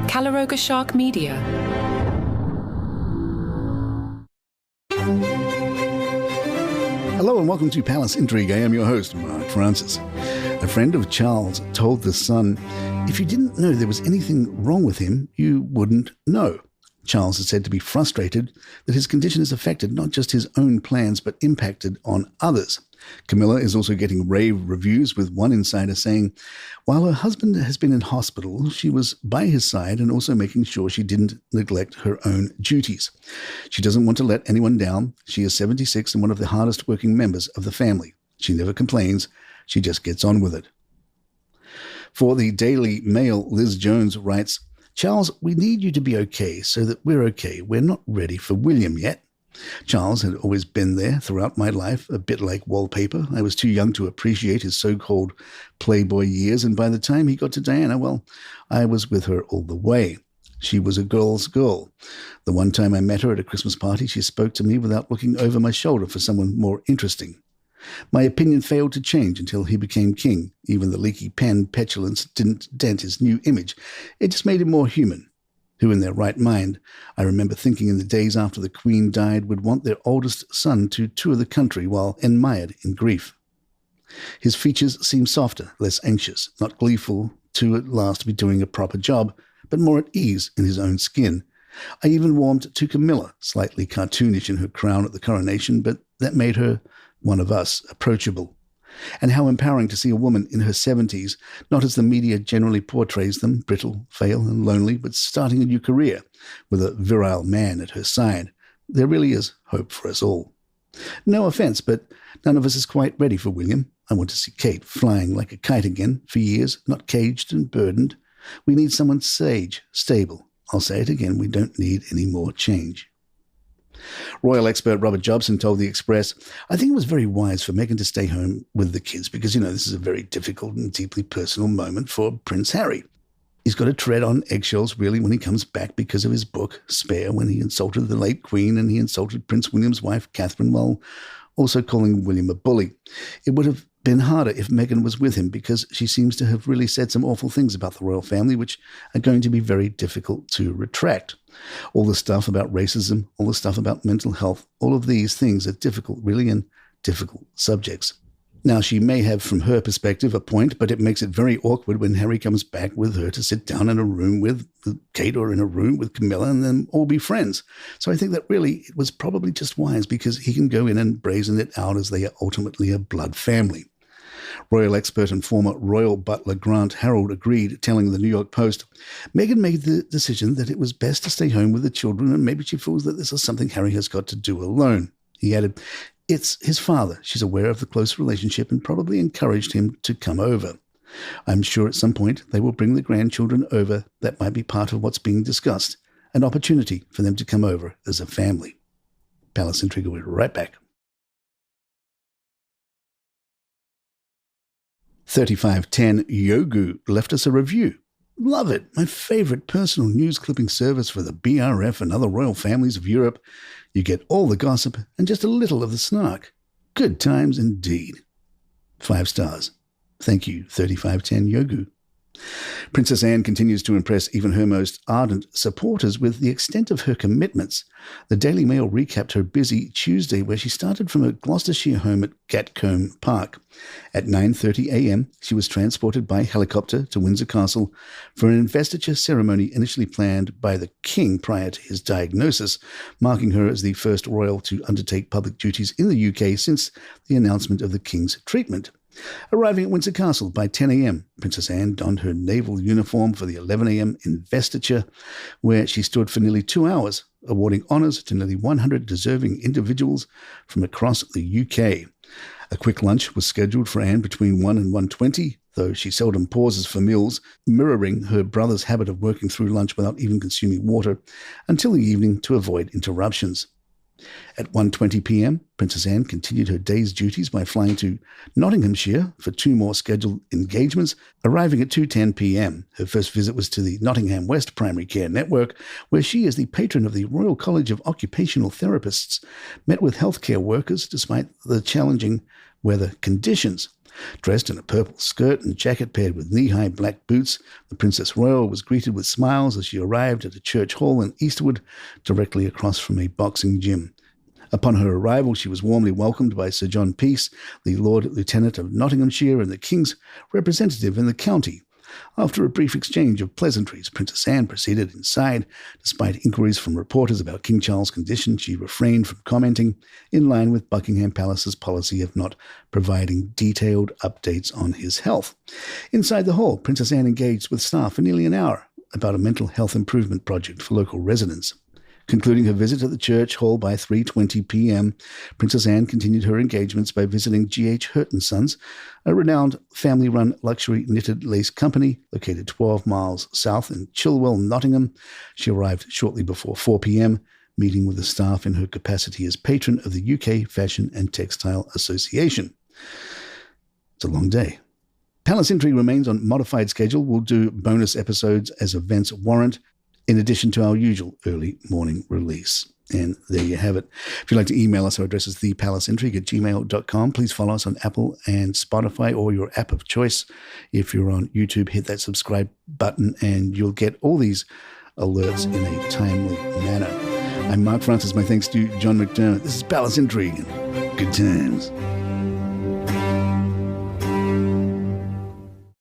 Calaroga Shark Media. Hello and welcome to Palace Intrigue. I am your host, Monarch Francis. A friend of Charles told the Sun, if you didn't know there was anything wrong with him, you wouldn't know. Charles is said to be frustrated that his condition has affected not just his own plans, but impacted on others. Camilla is also getting rave reviews, with one insider saying, while her husband has been in hospital, she was by his side and also making sure she didn't neglect her own duties. She doesn't want to let anyone down. She is 76 and one of the hardest working members of the family. She never complains. She just gets on with it. For the Daily Mail, Liz Jones writes, Charles, we need you to be okay so that we're okay. We're not ready for William yet. Charles had always been there throughout my life, a bit like wallpaper. I was too young to appreciate his so-called playboy years, and by the time he got to Diana, well, I was with her all the way. She was a girl's girl. The one time I met her at a Christmas party, she spoke to me without looking over my shoulder for someone more interesting. My opinion failed to change until he became king. Even the leaky pen petulance didn't dent his new image. It just made him more human. Who in their right mind, I remember thinking in the days after the Queen died, would want their oldest son to tour the country while enmired in grief. His features seemed softer, less anxious, not gleeful to at last be doing a proper job, but more at ease in his own skin. I even warmed to Camilla, slightly cartoonish in her crown at the coronation, but that made her one of us, approachable. And how empowering to see a woman in her 70s, not as the media generally portrays them, brittle, frail and lonely, but starting a new career with a virile man at her side. There really is hope for us all. No offense, but none of us is quite ready for William. I want to see Kate flying like a kite again for years, not caged and burdened. We need someone sage, stable. I'll say it again, we don't need any more change. Royal expert Robert Jobson told The Express, I think it was very wise for Meghan to stay home with the kids because, this is a very difficult and deeply personal moment for Prince Harry. He's got to tread on eggshells, really, when he comes back because of his book, Spare, when he insulted the late Queen and he insulted Prince William's wife, Catherine, while also calling William a bully. It would have been harder if Meghan was with him because she seems to have really said some awful things about the royal family, which are going to be very difficult to retract. All the stuff about racism, all the stuff about mental health, all of these things are difficult, really, and difficult subjects. Now, she may have, from her perspective, a point, but it makes it very awkward when Harry comes back with her to sit down in a room with Kate or in a room with Camilla and then all be friends. So I think that really it was probably just wise because he can go in and brazen it out as they are ultimately a blood family. Royal expert and former royal butler Grant Harold agreed, telling the New York Post, Meghan made the decision that it was best to stay home with the children and maybe she feels that this is something Harry has got to do alone. He added, it's his father. She's aware of the close relationship and probably encouraged him to come over. I'm sure at some point they will bring the grandchildren over. That might be part of what's being discussed, an opportunity for them to come over as a family. Palace Intrigue will be right back. 3510 Yogu left us a review. Love it. My favorite personal news clipping service for the BRF and other royal families of Europe. You get all the gossip and just a little of the snark. Good times indeed. 5 stars. Thank you, 3510 Yogu. Princess Anne continues to impress even her most ardent supporters with the extent of her commitments. The Daily Mail recapped her busy Tuesday where she started from her Gloucestershire home at Gatcombe Park. At 9:30 a.m., she was transported by helicopter to Windsor Castle for an investiture ceremony initially planned by the King prior to his diagnosis, marking her as the first royal to undertake public duties in the UK since the announcement of the King's treatment. Arriving at Windsor Castle by 10 a.m., Princess Anne donned her naval uniform for the 11 a.m. investiture, where she stood for nearly 2 hours, awarding honours to nearly 100 deserving individuals from across the UK. A quick lunch was scheduled for Anne between 1 and 1:20, though she seldom pauses for meals, mirroring her brother's habit of working through lunch without even consuming water, until the evening to avoid interruptions. At 1:20 p.m., Princess Anne continued her day's duties by flying to Nottinghamshire for 2 more scheduled engagements, arriving at 2:10 p.m. Her first visit was to the Nottingham West Primary Care Network, where she, as the patron of the Royal College of Occupational Therapists, met with healthcare workers despite the challenging weather conditions. Dressed in a purple skirt and jacket paired with knee-high black boots, the Princess Royal was greeted with smiles as she arrived at a church hall in Eastwood, directly across from a boxing gym. Upon her arrival, she was warmly welcomed by Sir John Peace, the Lord Lieutenant of Nottinghamshire and the King's representative in the county. After a brief exchange of pleasantries, Princess Anne proceeded inside. Despite inquiries from reporters about King Charles' condition, she refrained from commenting, in line with Buckingham Palace's policy of not providing detailed updates on his health. Inside the hall, Princess Anne engaged with staff for nearly an hour about a mental health improvement project for local residents. Concluding her visit at the church hall by 3:20 p.m., Princess Anne continued her engagements by visiting G.H. Hurt & Sons, a renowned family-run luxury knitted lace company located 12 miles south in Chilwell, Nottingham. She arrived shortly before 4 p.m., meeting with the staff in her capacity as patron of the UK Fashion and Textile Association. It's a long day. Palace Intrigue remains on modified schedule. We'll do bonus episodes as events warrant, in addition to our usual early morning release. And there you have it. If you'd like to email us, our address is thepalaceintrigue@gmail.com. Please follow us on Apple and Spotify or your app of choice. If you're on YouTube, hit that subscribe button and you'll get all these alerts in a timely manner. I'm Mark Francis. My thanks to John McDermott. This is Palace Intrigue. Good times.